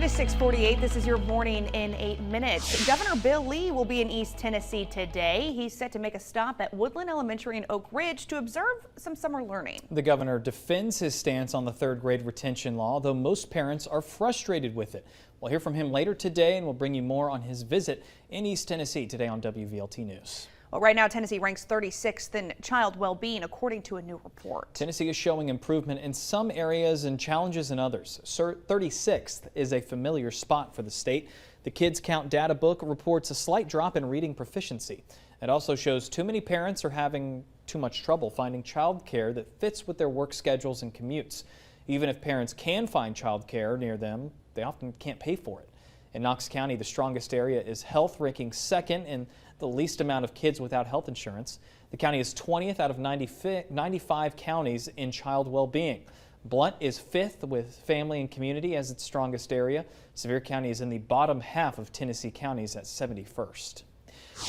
is 6:48. This is your morning in 8 minutes. Governor Bill Lee will be in East Tennessee today. He's set to make a stop at Woodland Elementary in Oak Ridge to observe some summer learning. The governor defends his stance on the third grade retention law, though most parents are frustrated with it. We'll hear from him later today, and we'll bring you more on his visit in East Tennessee today on WVLT News. Well, right now, Tennessee ranks 36th in child well-being, according to a new report. Tennessee is showing improvement in some areas and challenges in others. 36th is a familiar spot for the state. The Kids Count data book reports a slight drop in reading proficiency. It also shows too many parents are having too much trouble finding child care that fits with their work schedules and commutes. Even if parents can find child care near them, they often can't pay for it. In Knox County, the strongest area is health, ranking second in the least amount of kids without health insurance. The county is 20th out of 95 counties in child well-being. Blount is 5th with family and community as its strongest area. Sevier County is in the bottom half of Tennessee counties at 71st.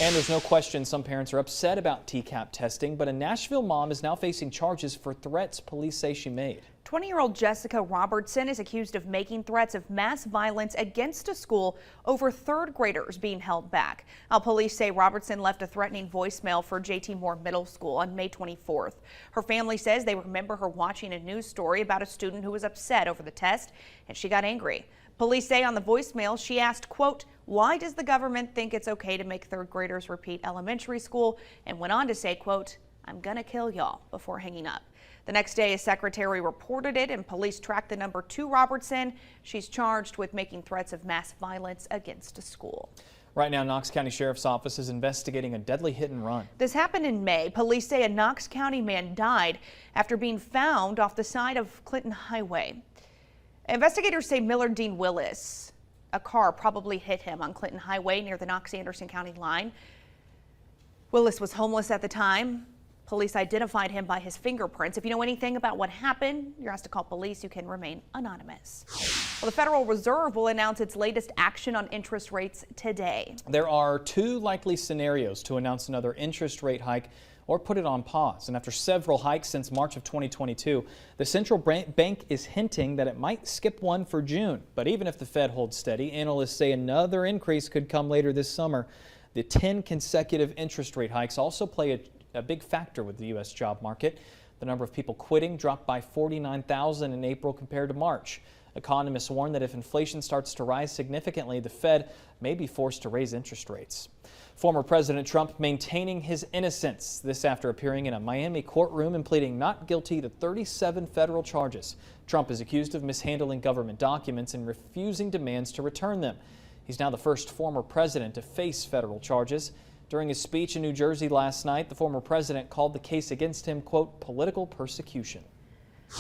And there's no question some parents are upset about TCAP testing, but a Nashville mom is now facing charges for threats police say she made. 20-year-old Jessica Robertson is accused of making threats of mass violence against a school over third graders being held back. Now, police say Robertson left a threatening voicemail for J.T. Moore Middle School on May 24th. Her family says they remember her watching a news story about a student who was upset over the test, and she got angry. Police say on the voicemail she asked, quote, "Why does the government think it's okay to make third graders repeat elementary school?" and went on to say, quote, "I'm gonna kill y'all," before hanging up. The next day, a secretary reported it and police tracked the number to Robertson. She's charged with making threats of mass violence against a school. Right now, Knox County Sheriff's Office is investigating a deadly hit and run. This happened in May. Police say a Knox County man died after being found off the side of Clinton Highway. Investigators say Millard Dean Willis, a car probably hit him on Clinton Highway near the Knox-Anderson County line. Willis was homeless at the time. Police identified him by his fingerprints. If you know anything about what happened, you're asked to call police. You can remain anonymous. Well, the Federal Reserve will announce its latest action on interest rates today. There are two likely scenarios to announce another interest rate hike or put it on pause. And after several hikes since March of 2022, the central bank is hinting that it might skip one for June. But even if the Fed holds steady, analysts say another increase could come later this summer. The 10 consecutive interest rate hikes also play a big factor with the U.S. job market. The number of people quitting dropped by 49,000 in April compared to March. Economists warn that if inflation starts to rise significantly, the Fed may be forced to raise interest rates. Former President Trump maintaining his innocence, this after appearing in a Miami courtroom and pleading not guilty to 37 federal charges. Trump is accused of mishandling government documents and refusing demands to return them. He's now the first former president to face federal charges. During his speech in New Jersey last night, the former president called the case against him, quote, political persecution.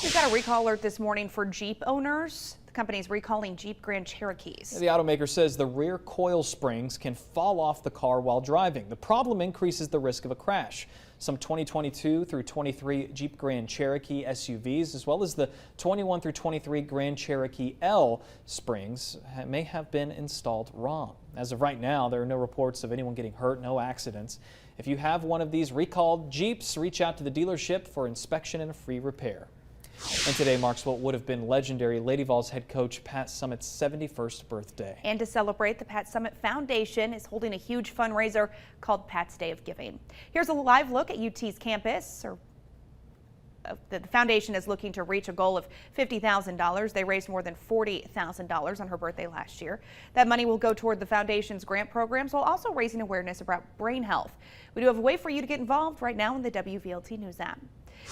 We've got a recall alert this morning for Jeep owners. The company is recalling Jeep Grand Cherokees. The automaker says the rear coil springs can fall off the car while driving. The problem increases the risk of a crash. Some 2022 through 23 Jeep Grand Cherokee SUVs, as well as the 21 through 23 Grand Cherokee L springs may have been installed wrong. As of right now, there are no reports of anyone getting hurt, no accidents. If you have one of these recalled Jeeps, reach out to the dealership for inspection and a free repair. And today marks what would have been legendary Lady Vols head coach Pat Summitt's 71st birthday. And to celebrate, the Pat Summitt Foundation is holding a huge fundraiser called Pat's Day of Giving. Here's a live look at UT's campus. The foundation is looking to reach a goal of $50,000. They raised more than $40,000 on her birthday last year. That money will go toward the foundation's grant programs while also raising awareness about brain health. We do have a way for you to get involved right now in the WVLT News app.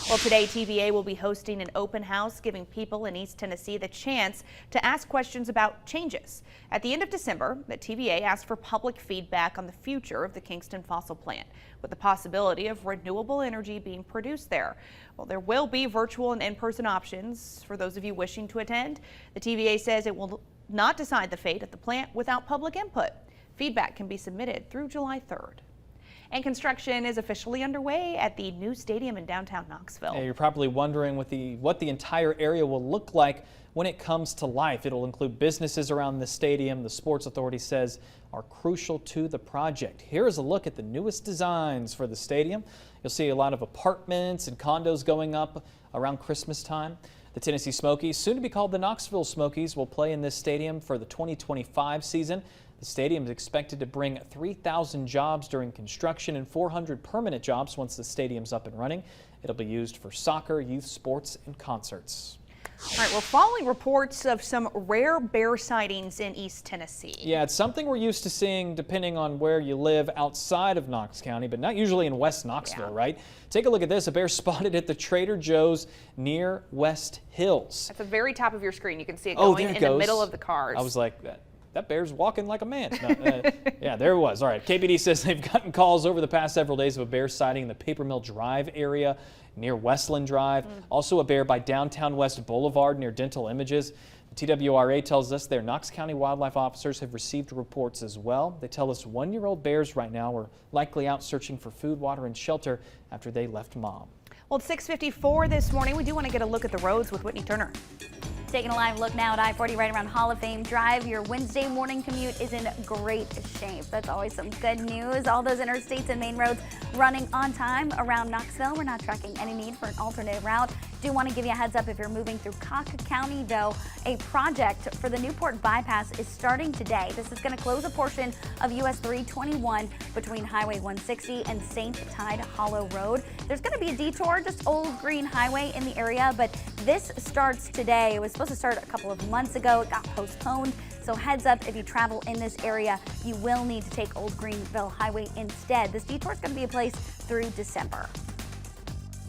Well, today TVA will be hosting an open house, giving people in East Tennessee the chance to ask questions about changes. At the end of December, the TVA asked for public feedback on the future of the Kingston fossil plant, with the possibility of renewable energy being produced there. Well, there will be virtual and in-person options for those of you wishing to attend. The TVA says it will not decide the fate of the plant without public input. Feedback can be submitted through July 3rd. And construction is officially underway at the new stadium in downtown Knoxville. Yeah, you're probably wondering what the entire area will look like when it comes to life. It'll include businesses around the stadium the Sports Authority says are crucial to the project. Here's a look at the newest designs for the stadium. You'll see a lot of apartments and condos going up around Christmas time. The Tennessee Smokies, soon to be called the Knoxville Smokies, will play in this stadium for the 2025 season. The stadium is expected to bring 3,000 jobs during construction and 400 permanent jobs once the stadium's up and running. It'll be used for soccer, youth sports, and concerts. All right, we're following reports of some rare bear sightings in East Tennessee. Yeah, it's something we're used to seeing depending on where you live outside of Knox County, but not usually in West Knoxville, right? Take a look at this. A bear spotted at the Trader Joe's near West Hills. At the very top of your screen, you can see it going in the middle of the cars. I was like, that bear's walking like a man. No, yeah, there it was. All right, KPD says they've gotten calls over the past several days of a bear sighting in the Paper Mill Drive area near Westland Drive. Also a bear by Downtown West Boulevard near Dental Images. The TWRA tells us their Knox County wildlife officers have received reports as well. They tell us 1-year-old bears right now are likely out searching for food, water, and shelter after they left mom. Well, it's 6:54 this morning. We do want to get a look at the roads with Whitney Turner. Taking a live look now at I-40 right around Hall of Fame Drive. Your Wednesday morning commute is in great shape. That's always some good news. All those interstates and main roads running on time around Knoxville. We're not tracking any need for an alternate route. Do want to give you a heads up if you're moving through Cock County, though. A project for the Newport bypass is starting today. This is going to close a portion of US 321 between Highway 160 and St. Tide Hollow Road. There's going to be a detour, just Old Green Highway in the area, but this starts today. It was supposed to start a couple of months ago. It got postponed. So heads up, if you travel in this area, you will need to take Old Greenville Highway instead. This detour is going to be in place through December.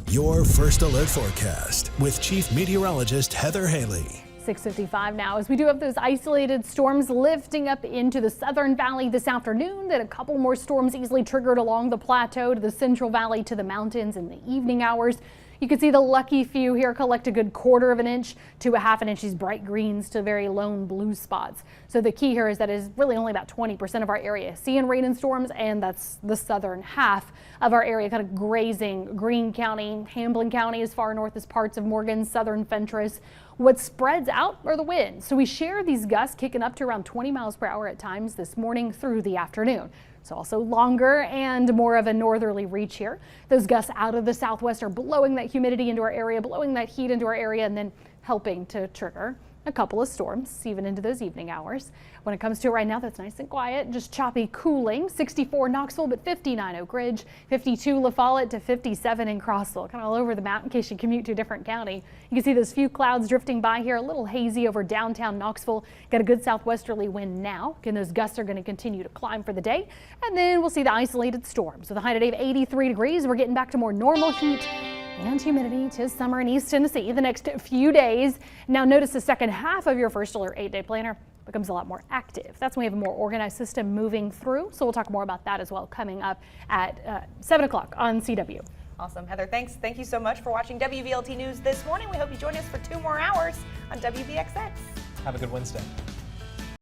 Your first alert forecast with Chief Meteorologist Heather Haley. 6:55 now, as we do have those isolated storms lifting up into the Southern Valley this afternoon. Then a couple more storms easily triggered along the plateau to the Central Valley to the mountains in the evening hours. You can see the lucky few here collect a good 1/4 inch to a 1/2 inch, these bright greens to very lone blue spots. So the key here is that is really only about 20% of our area seeing rain and storms, and that's the southern half of our area kind of grazing Greene County, Hamblin County as far north as parts of Morgan, southern Fentress. What spreads out are the winds. So we share these gusts kicking up to around 20 miles per hour at times this morning through the afternoon. It's also longer and more of a northerly reach here. Those gusts out of the southwest are blowing that humidity into our area, blowing that heat into our area, and then helping to trigger a couple of storms, even into those evening hours. When it comes to it right now, that's nice and quiet, just choppy cooling. 64 Knoxville, but 59 Oak Ridge, 52 La Follette to 57 in Crossville, kind of all over the map in case you commute to a different county. You can see those few clouds drifting by here, a little hazy over downtown Knoxville. Got a good southwesterly wind now. Again, those gusts are going to continue to climb for the day. And then we'll see the isolated storms. With a high today of 83 degrees, we're getting back to more normal heat and humidity to summer in East Tennessee the next few days. Now notice the second half of your first alert 8-day planner becomes a lot more active. That's when we have a more organized system moving through. So we'll talk more about that as well coming up at 7 o'clock on CW. Awesome, Heather. Thanks. Thank you so much for watching WVLT News this morning. We hope you join us for 2 more hours on WVXX. Have a good Wednesday.